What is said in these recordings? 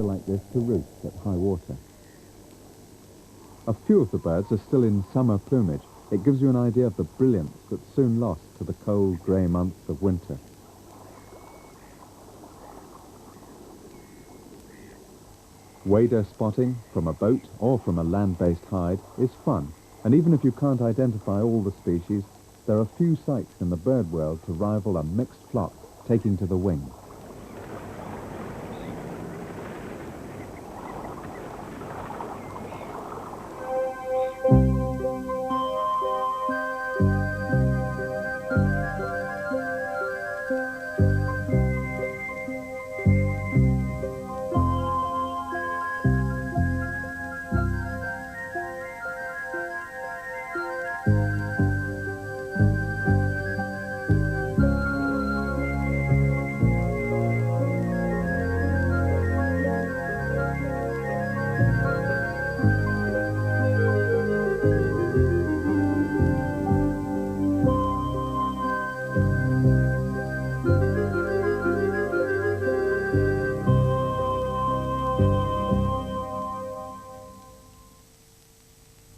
like this to roost at high water. A few of the birds are still in summer plumage. It gives you an idea of the brilliance that's soon lost to the cold, grey months of winter. Wader spotting from a boat or from a land-based hide is fun, and even if you can't identify all the species, there are few sights in the bird world to rival a mixed flock taking to the wing.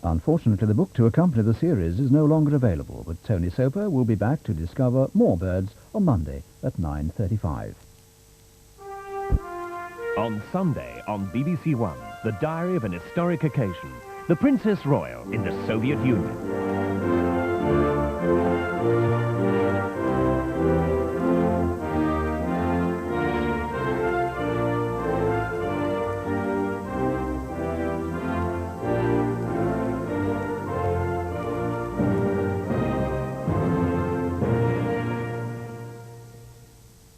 Unfortunately, the book to accompany the series is no longer available, but Tony Soper will be back to discover more birds on Monday at 9:35. On Sunday on BBC1, the diary of an historic occasion, the Princess Royal in the Soviet Union.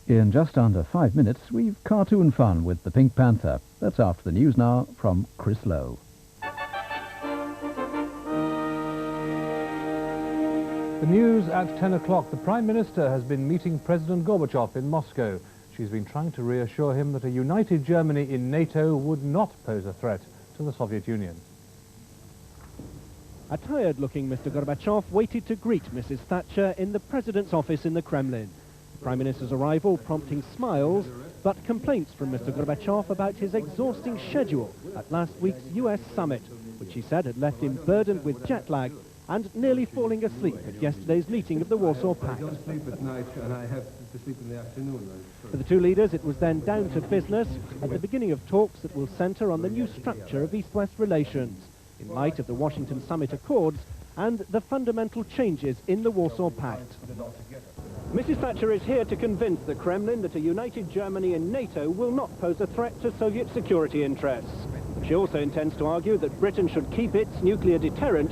In just under 5 minutes, we've cartoon fun with the Pink Panther. That's after the news now from Chris Lowe. The news at 10 o'clock. The Prime Minister has been meeting President Gorbachev in Moscow. She's been trying to reassure him that a united Germany in NATO would not pose a threat to the Soviet Union. A tired-looking Mr. Gorbachev waited to greet Mrs. Thatcher in the President's office in the Kremlin. The Prime Minister's arrival prompting smiles, but complaints from Mr. Gorbachev about his exhausting schedule at last week's US summit, which he said had left him burdened with jet lag and nearly falling asleep at yesterday's meeting of the Warsaw Pact. I don't sleep at night, and I have to sleep in the afternoon. For the two leaders, it was then down to business at the beginning of talks that will centre on the new structure of East-West relations, in light of the Washington Summit Accords and the fundamental changes in the Warsaw Pact. Mrs. Thatcher is here to convince the Kremlin that a united Germany in NATO will not pose a threat to Soviet security interests. She also intends to argue that Britain should keep its nuclear deterrent